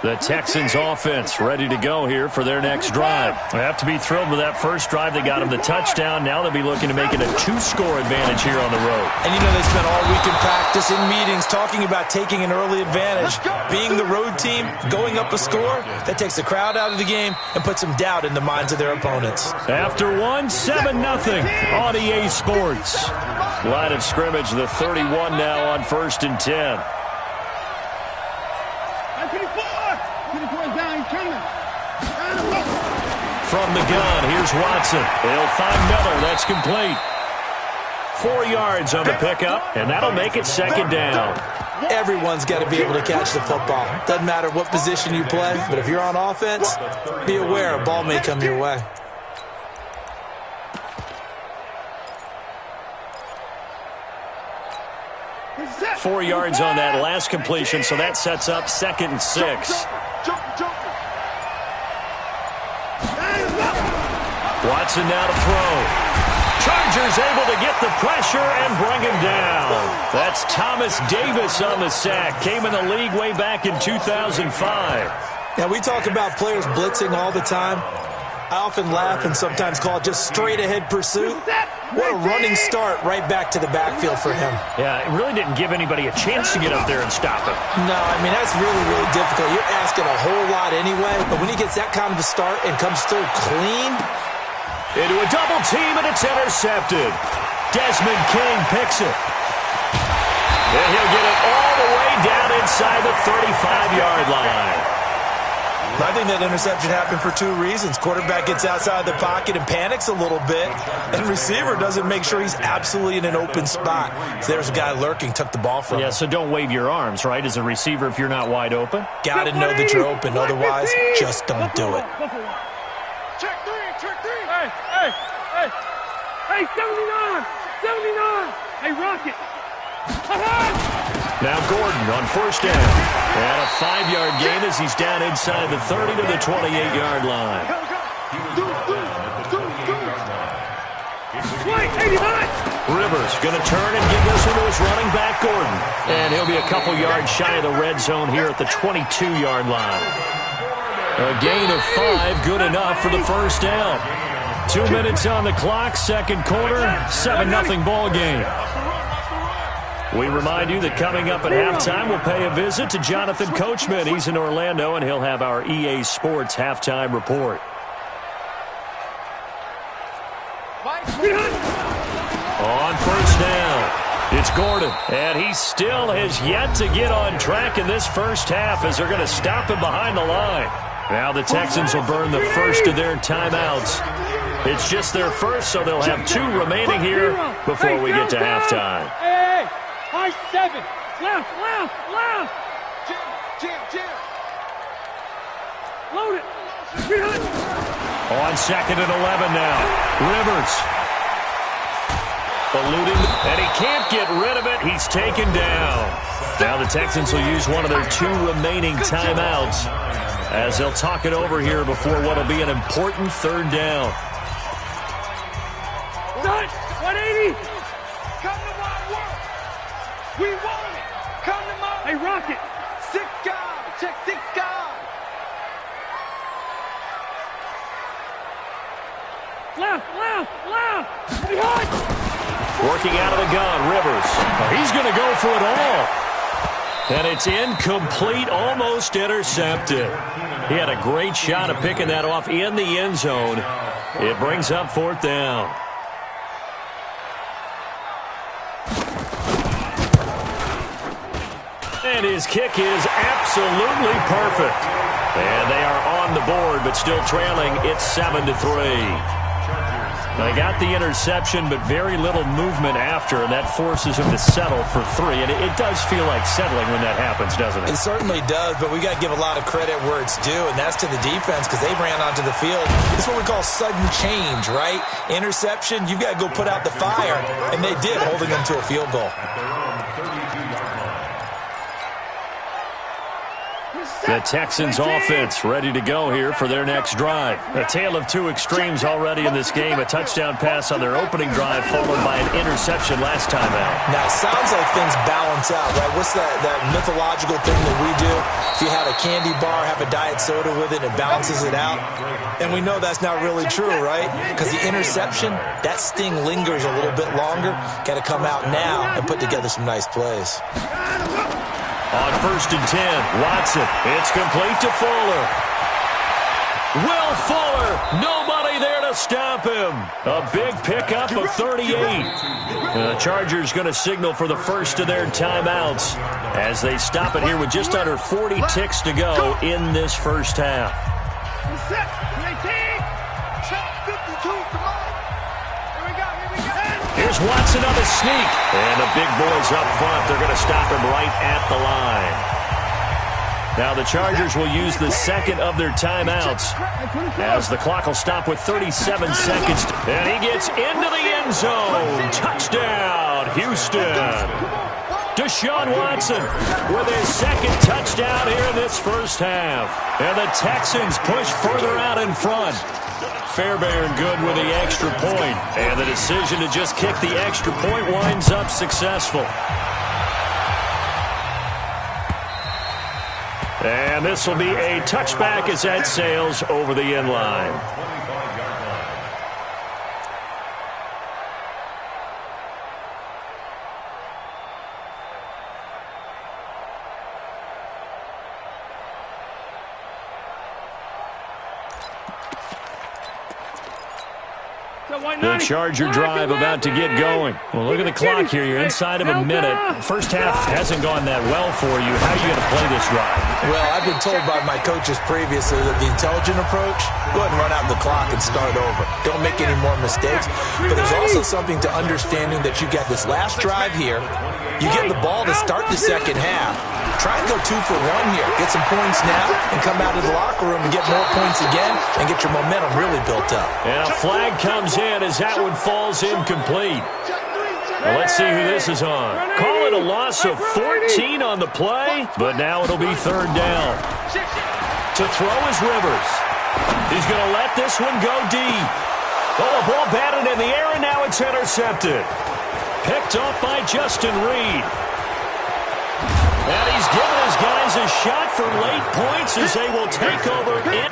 The Texans offense ready to go here for their next drive. They have to be thrilled with that first drive. They got them the touchdown. Now they'll be looking to make it a 2-score advantage here on the road. And you know they spent all week in practice, in meetings, talking about taking an early advantage. Being the road team, going up a score, that takes the crowd out of the game and puts some doubt in the minds of their opponents. After 7-0 on EA Sports. Line of scrimmage, the 31 now on 1st and 10. From the gun, here's Watson. He'll find Miller. That's complete. 4 yards on the pickup, and that'll make it 2nd down. Everyone's got to be able to catch the football. Doesn't matter what position you play, but if you're on offense, be aware a ball may come your way. Four yards on that last completion, so that sets up 2nd and 6. Watson now to throw. Chargers able to get the pressure and bring him down. That's Thomas Davis on the sack. Came in the league way back in 2005. Now, we talk about players blitzing all the time. I often laugh and sometimes call it just straight-ahead pursuit. What a running start right back to the backfield for him. Yeah, it really didn't give anybody a chance to get up there and stop him. No, I mean, that's really, really difficult. You're asking a whole lot anyway, but when he gets that kind of a start and comes through clean. Into a double team, and it's intercepted. Desmond King picks it. And he'll get it all the way down inside the 35-yard line. I think that interception happened for 2 reasons. Quarterback gets outside the pocket and panics a little bit, and receiver doesn't make sure he's absolutely in an open spot. So there's a guy lurking, took the ball from him. Yeah, so don't wave your arms, right, as a receiver if you're not wide open? Got to know that you're open. Otherwise, just don't do it. Check three. Hey, 79. Hey, Rocket. Now Gordon on 1st down. And a 5-yard gain as he's down inside the 30 to the 28-yard line. Rivers going to turn and give this one to his running back, Gordon. And he'll be a couple yards shy of the red zone here at the 22-yard line. A gain of 5, good enough for the 1st down. 2 minutes on the clock, 2nd quarter, 7-0 ball game. We remind you that coming up at halftime, we'll pay a visit to Jonathan Coachman. He's in Orlando, and he'll have our EA Sports halftime report. On 1st down, it's Gordon, and he still has yet to get on track in this first half as they're going to stop him behind the line. Now the Texans will burn the first of their timeouts. It's just their first, so they'll have 2 remaining here before we get to halftime. Hey, high 7. Left. Jam. Load it. On 2nd and 11 now. Rivers. Eluding, and he can't get rid of it. He's taken down. Now the Texans will use one of their 2 remaining timeouts as they'll talk it over here before what will be an important 3rd down. 180. Come to my work. We want it. Come to my. Hey, Rocket. 6 guys. Check 6 guys. Left. Behind. Working out of the gun, Rivers. He's going to go for it all. And it's incomplete, almost intercepted. He had a great shot at picking that off in the end zone. It brings up 4th down. And his kick is absolutely perfect. And they are on the board, but still trailing. It's 7-3. They got the interception, but very little movement after, and that forces him to settle for 3. And it does feel like settling when that happens, doesn't it? It certainly does, but we got to give a lot of credit where it's due, and that's to the defense because they ran onto the field. It's what we call sudden change, right? Interception, you've got to go put out the fire, and they did, holding them to a field goal. The Texans offense ready to go here for their next drive. A tale of two extremes already in this game. A touchdown pass on their opening drive followed by an interception last time out. Now, it sounds like things balance out, right? What's that mythological thing that we do? If you have a candy bar, have a diet soda with it, it balances it out. And we know that's not really true, right? Because the interception, that sting lingers a little bit longer. Got to come out now and put together some nice plays. On 1st and 10, Watson. It's complete to Fuller. Will Fuller. Nobody there to stop him. A big pickup of 38. The Chargers going to signal for the first of their timeouts as they stop it here with just under 40 ticks to go in this first half. Here's Watson on the sneak. And the big boys up front. They're going to stop him right at the line. Now the Chargers will use the second of their timeouts as the clock will stop with 37 seconds. And he gets into the end zone. Touchdown, Houston. Deshaun Watson with his second touchdown here in this first half. And the Texans push further out in front. Fairbairn good with the extra point. And the decision to just kick the extra point winds up successful. And this will be a touchback as that sails over the end line. The Charger drive about to get going. Well, look at the clock here. You're inside of a minute. First half hasn't gone that well for you. How are you going to play this drive? Well, I've been told by my coaches previously that the intelligent approach, go ahead and run out the clock and start over. Don't make any more mistakes. But there's also something to understanding that you got this last drive here. You get the ball to start the second half. Try and go 2 for 1 here. Get some points now and come out of the locker room and get more points again and get your momentum really built up. And a flag comes in as that one falls incomplete. Well, let's see who this is on. Call it a loss of 14 on the play, but now it'll be third down. To throw is Rivers. He's going to let this one go deep. Oh, the ball batted in the air, and now it's intercepted. Picked off by Justin Reed. And he's giving his guys a shot for late points as they will take over it.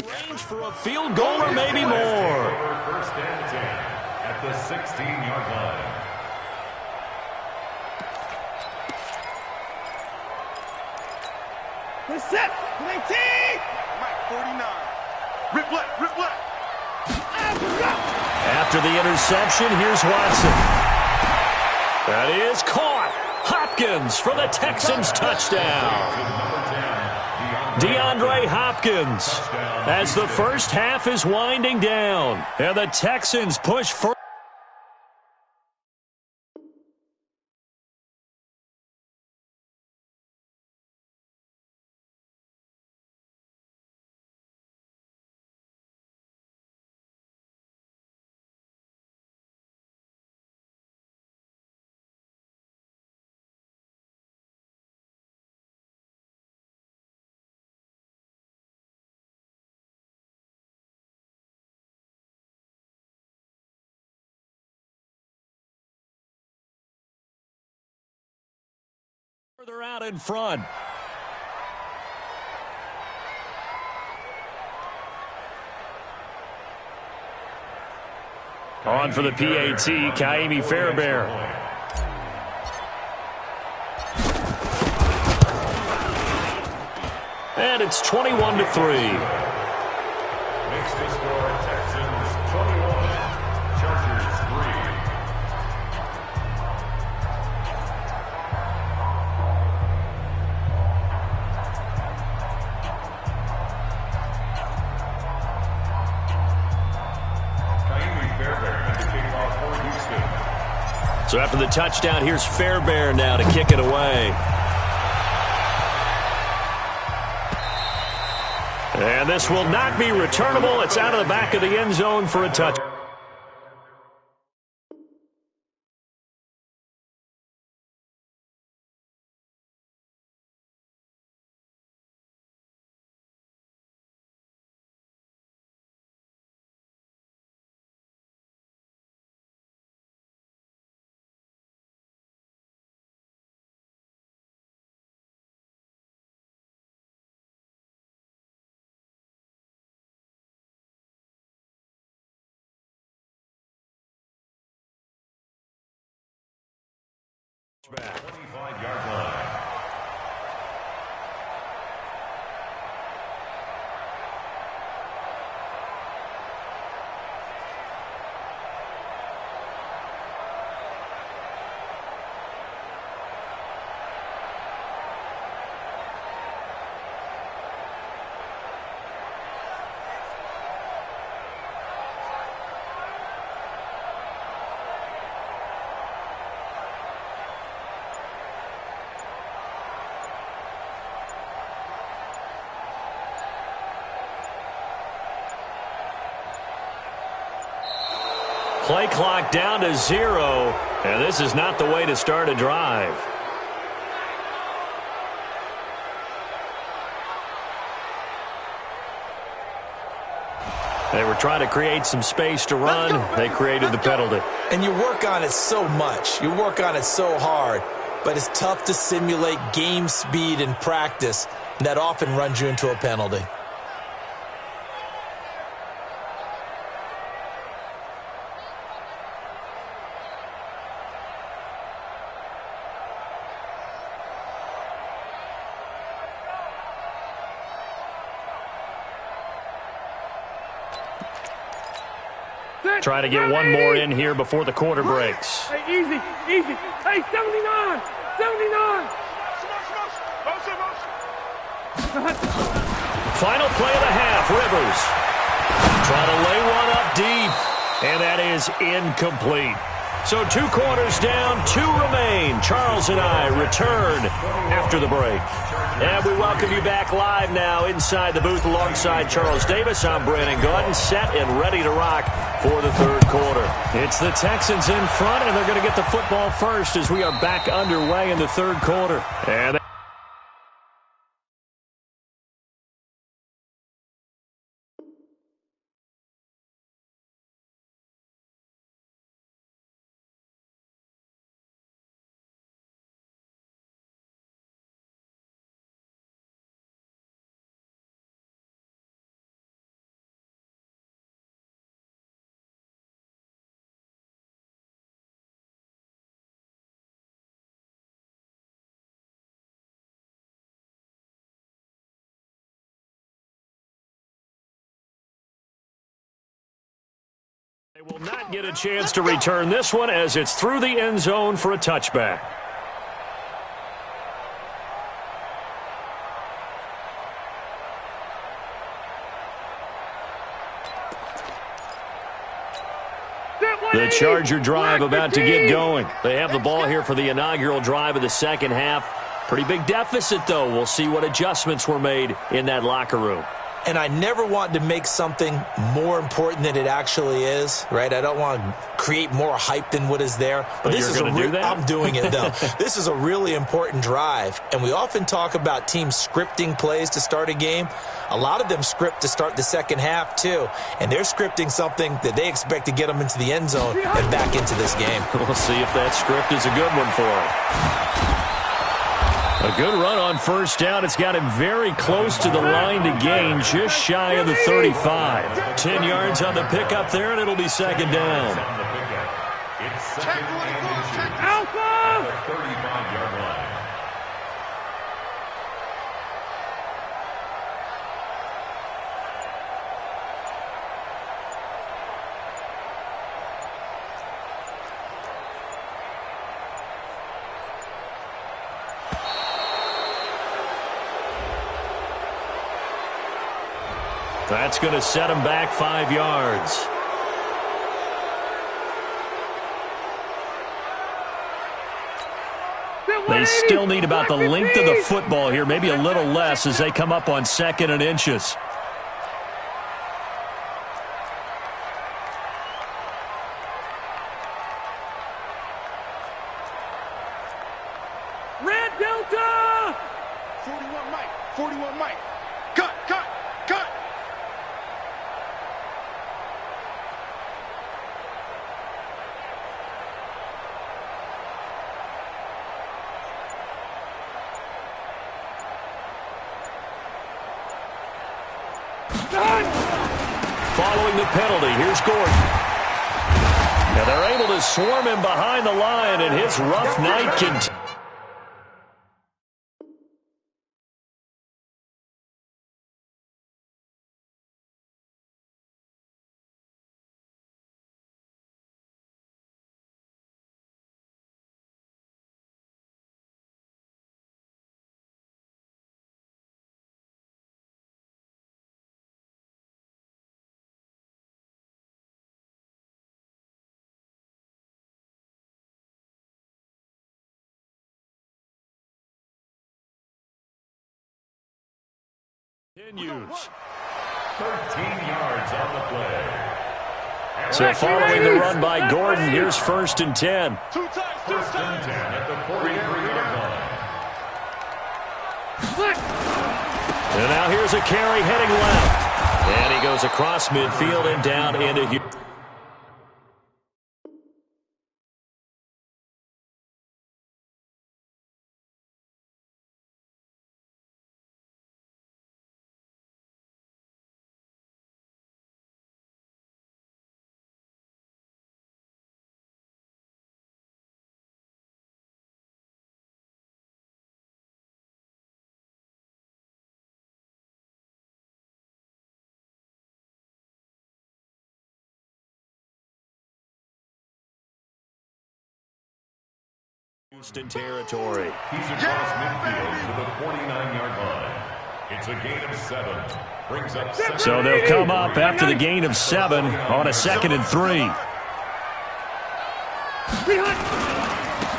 Range for a field goal or maybe more. First and 10 at the 16-yard line. We're set. 19. Right, 49. Rip left, rip left. After the interception, here's Watson. That is caught. Hopkins for the Texans touchdown. DeAndre Hopkins as the first half is winding down. And the Texans push for. Further out in front. On for the PAT, Ka'imi Fairbairn. And it's 21-3. Makes the score Texans 21, Chargers 3. So after the touchdown, here's Fairbairn now to kick it away. And this will not be returnable. It's out of the back of the end zone for a touch. Back. 25-yard line. Play clock down to 0, and this is not the way to start a drive. They were trying to create some space to run. They created the penalty. And you work on it so much. You work on it so hard. But it's tough to simulate game speed in practice. And that often runs you into a penalty. Try to get one more in here before the quarter breaks. Hey, easy, easy. Hey, 79, 79. Final play of the half, Rivers. Trying to lay one up deep, and that is incomplete. So 2 quarters down, 2 remain. Charles and I return after the break. And we welcome you back live now inside the booth alongside Charles Davis. I'm Brandon Gaudin, set and ready to rock for the third quarter. It's the Texans in front, and they're going to get the football first as we are back underway in the third quarter. And they will not get a chance to return this one as it's through the end zone for a touchback. The Charger drive about to get going. They have the ball here for the inaugural drive of the second half. Pretty big deficit, though. We'll see what adjustments were made in that locker room. And I never want to make something more important than it actually is, right? I don't want to create more hype than what is there. But this is do that? I'm doing it, though. This is a really important drive. And we often talk about teams scripting plays to start a game. A lot of them script to start the second half, too. And they're scripting something that they expect to get them into the end zone and back into this game. We'll see if that script is a good one for them. A good run on first down. It's got him very close to the line to gain, just shy of the 35. 10 yards on the pickup there, and it'll be second down. It's second and inches. Alpha! The 35-yard line. That's going to set him back 5 yards. They still need about the length of the football here, maybe a little less as they come up on 2nd and inches. Red Delta! 41 Mike. 41 Mike. Cut, cut, cut. Following the penalty, here's Gordon. Now they're able to swarm him behind the line, and his rough night continues. Continues. 13 yards on the play. So following the run by Gordon, here's 1st and 10. First and 10 at the 43-yard line. And now here's a carry heading left. And he goes across midfield and down into Houston. Houston territory. He's across midfield to the 49-yard line. It's a gain of 7. Brings up 7. So they'll come up after the gain of 7 on a 2nd and 3.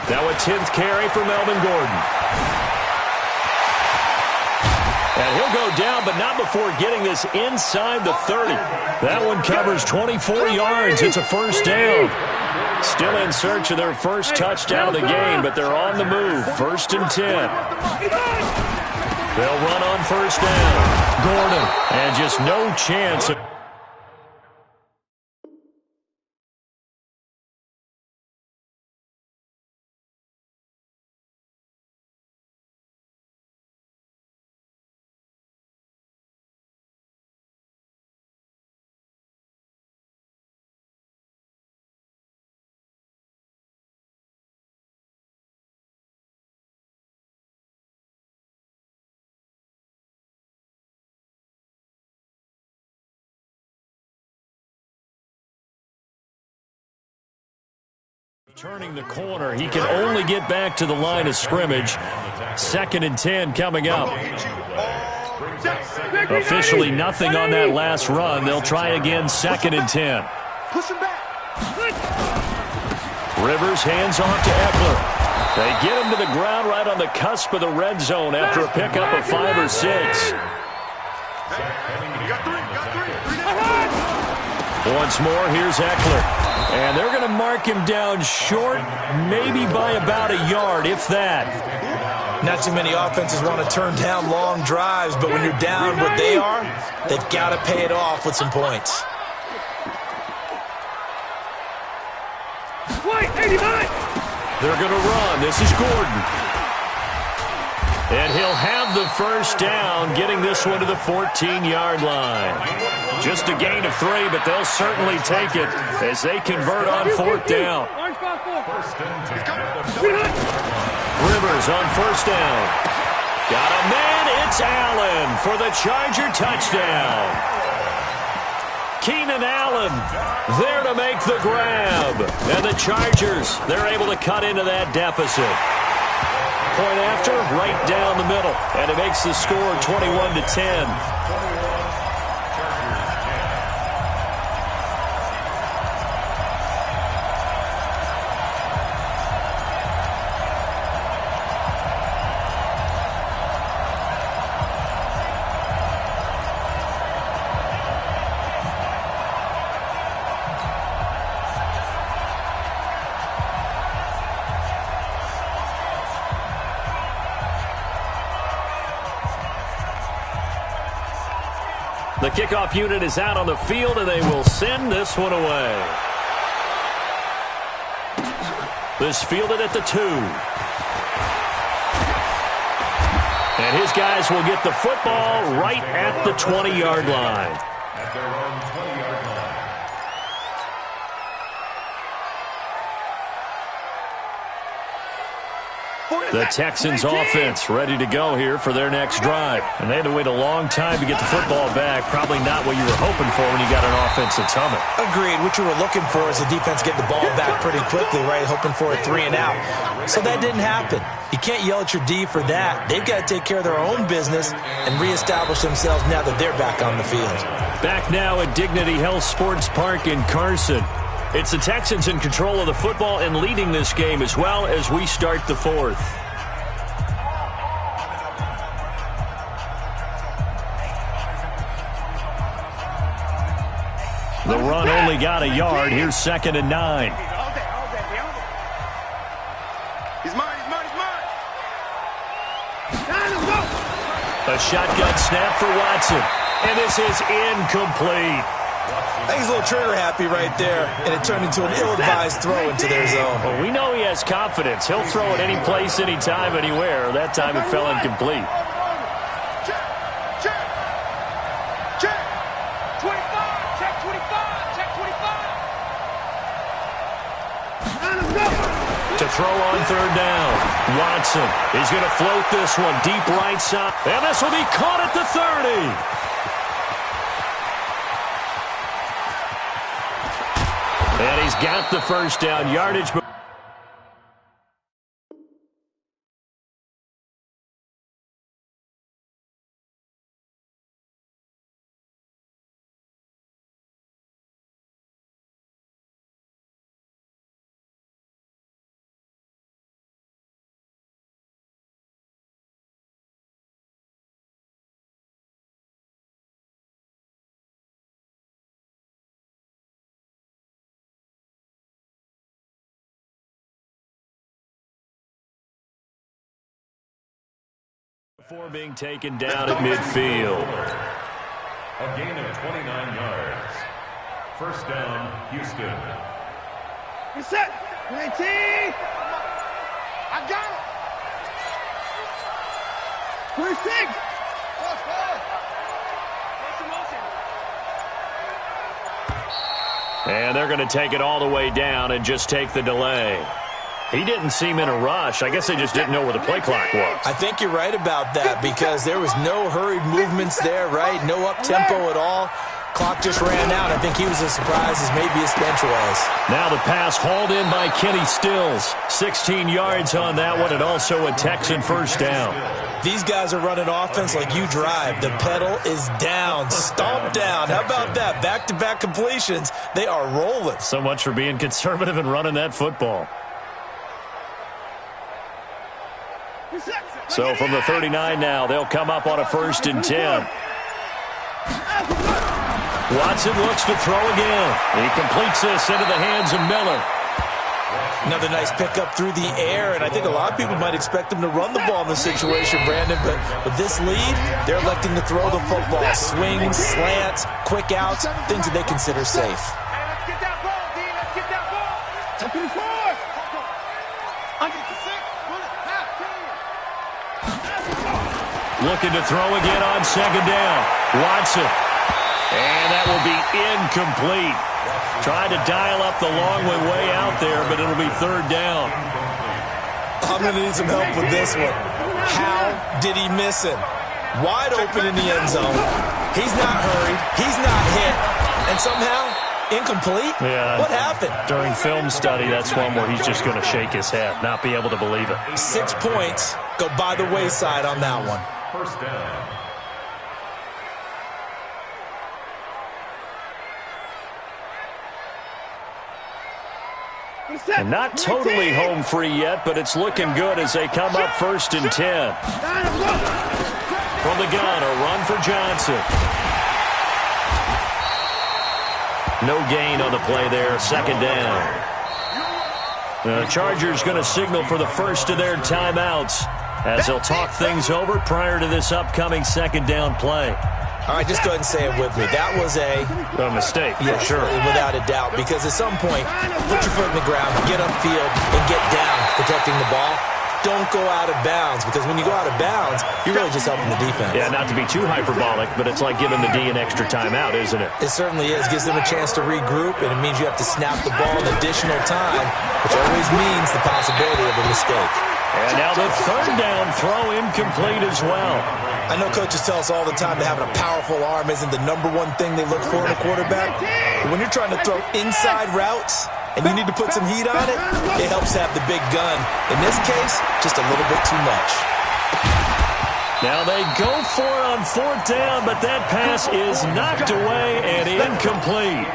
Now a 10th carry for Melvin Gordon. And he'll go down, but not before getting this inside the 30. That one covers 24 yards. It's a first down. Still in search of their first touchdown of the game, but they're on the move. 1st and 10. They'll run on first down. Gordon, and just no chance of... Turning the corner, he can only get back to the line of scrimmage. 2nd and 10 coming up. Officially nothing on that last run. They'll try again, 2nd and 10. Rivers hands off to Eckler. They get him to the ground right on the cusp of the red zone after a pickup of 5 or 6. Once more, here's Eckler. And they're going to mark him down short, maybe by about a yard, if that. Not too many offenses want to turn down long drives, but when you're down what they are, they've got to pay it off with some points. They're going to run. This is Gordon. And he'll have the first down, getting this one to the 14-yard line. Just a gain of 3, but they'll certainly take it as they convert on 4th down. Rivers on first down. Got a man. It's Allen for the Charger touchdown. Keenan Allen there to make the grab. And the Chargers, they're able to cut into that deficit. Point after, right down the middle. And it makes the score 21-10. The kickoff unit is out on the field, and they will send this one away. This fielded at the 2. And his guys will get the football right at the 20-yard line. At their own 20-yard line. The Texans offense ready to go here for their next drive. And they had to wait a long time to get the football back. Probably not what you were hoping for when you got an offense that's humming. Agreed. What you were looking for is the defense getting the ball back pretty quickly, right? Hoping for a 3 and out. So that didn't happen. You can't yell at your D for that. They've got to take care of their own business and reestablish themselves now that they're back on the field. Back now at Dignity Health Sports Park in Carson. It's the Texans in control of the football and leading this game as well as we start the 4th. The run only got a yard. Here's 2nd and 9. He's mine. A shotgun snap for Watson. And this is incomplete. I think he's a little trigger happy right there, and it turned into an ill-advised throw into their zone. Well, we know he has confidence. He'll throw it any place, anytime, anywhere. That time it fell incomplete. Check. 25. Check 25. Check 25. To throw on 3rd down. Watson is going to float this one deep right side. And this will be caught at the 30. And he's got the first down yardage. Before being taken down at midfield. A gain of 29 yards. First down, Houston. Get set. 19. I got it. 26. And they're going to take it all the way down and just take the delay. He didn't seem in a rush. I guess they just didn't know where the play clock was. I think you're right about that because there was no hurried movements there, right? No up-tempo at all. Clock just ran out. I think he was as surprised as maybe his bench was. Now the pass hauled in by Kenny Stills. 16 yards on that one, and also a Texan first down. These guys are running offense like you drive. The pedal is down, stomped down. How about that? Back-to-back completions. They are rolling. So much for being conservative and running that football. So from the 39 now, they'll come up on a 1st and 10. Watson looks to throw again. He completes this into the hands of Miller. Another nice pickup through the air, and I think a lot of people might expect him to run the ball in this situation, Brandon, but with this lead, they're electing to throw the football. Swings, slants, quick outs, things that they consider safe. Let's get that ball, D. Let's get that ball. 24. Looking to throw again on 2nd down. Watson. And that will be incomplete. Tried to dial up the long way out there, but it'll be 3rd down. I'm going to need some help with this one. How did he miss him? Wide open in the end zone. He's not hurried. He's not hit. And somehow, incomplete? Yeah. What happened? During film study, that's one where he's just going to shake his head, not be able to believe it. 6 points go by the wayside on that one. First down. And not totally home free yet, but it's looking good as they come up 1st and 10. From the gun, a run for Johnson. No gain on the play there, 2nd down. The Chargers going to signal for the first of their timeouts as they'll talk things over prior to this upcoming 2nd down play. All right, just go ahead and say it with me. That was a mistake, for yes, sure. Without a doubt, because at some point, put your foot in the ground, get upfield, and get down protecting the ball. Don't go out of bounds, because when you go out of bounds, you're really just helping the defense. Yeah, not to be too hyperbolic, but it's like giving the D an extra timeout, isn't it? It certainly is. Gives them a chance to regroup, and it means you have to snap the ball an additional time, which always means the possibility of a mistake. And now the third down throw incomplete as well. I know coaches tell us all the time that having a powerful arm isn't the number one thing they look for in a quarterback. But when you're trying to throw inside routes and you need to put some heat on it, it helps have the big gun. In this case, just a little bit too much. Now they go for it on fourth down, but that pass is knocked away and incomplete.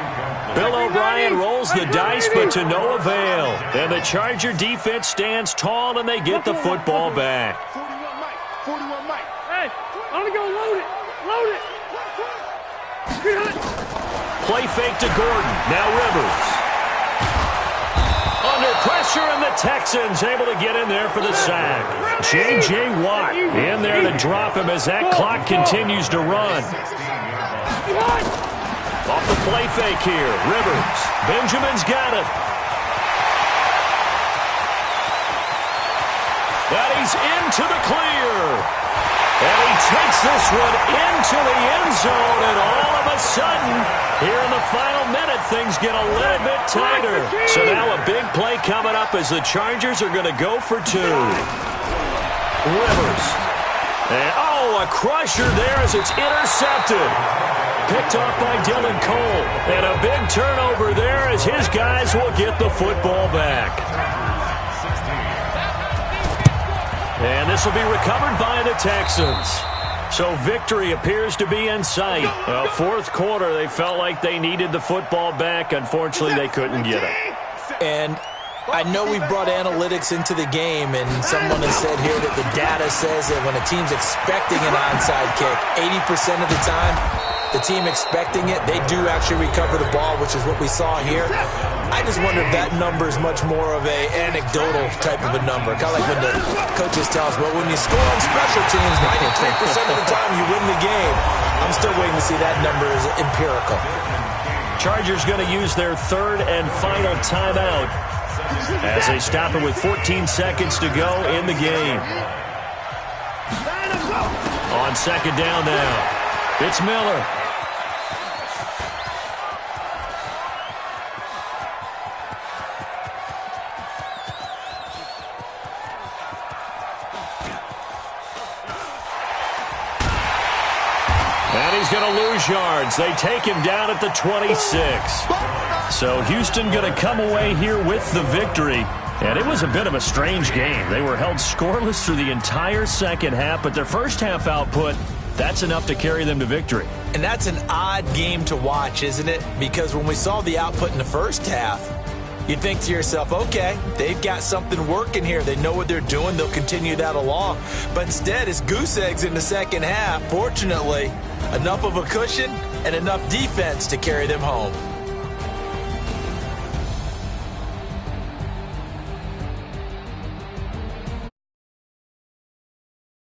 Bill O'Brien rolls the dice, but to no avail. And the Charger defense stands tall, and they get the football back. 41 Mike. Hey, I'm going to go load it. Load it. Play fake to Gordon. Now Rivers. Under pressure, and the Texans able to get in there for the sack. J.J. Watt in there to drop him as that clock continues to run. Off the play fake here. Rivers. Benjamin's got it. But he's into the clear. And he takes this one into the end zone, and all of a sudden, here in the final minute, things get a little bit tighter. So now a big play coming up as the Chargers are going to go for two. Rivers. And, a crusher there as it's intercepted. Picked off by Dylan Cole. And a big turnover there as his guys will get the football back. And this will be recovered by the Texans. So victory appears to be in sight. Fourth quarter, they felt like they needed the football back. Unfortunately, they couldn't get it. And I know we brought analytics into the game, and someone has said here that the data says that when a team's expecting an onside kick, 80% of the time, the team expecting it, they do actually recover the ball, which is what we saw here. I just wonder if that number is much more of a anecdotal type of a number. Kind of like when the coaches tell us, well, when you score on special teams, 93% of the time you win the game. I'm still waiting to see that number is empirical. Chargers going to use their third and final timeout as they stop it with 14 seconds to go in the game. On second down now, it's Miller. And he's going to lose yards. They take him down at the 26. So Houston going to come away here with the victory. And it was a bit of a strange game. They were held scoreless through the entire second half, but their first half output, that's enough to carry them to victory. And that's an odd game to watch, isn't it? Because when we saw the output in the first half, you think to yourself, okay, they've got something working here. They know what they're doing. They'll continue that along. But instead, it's goose eggs in the second half. Fortunately, enough of a cushion and enough defense to carry them home.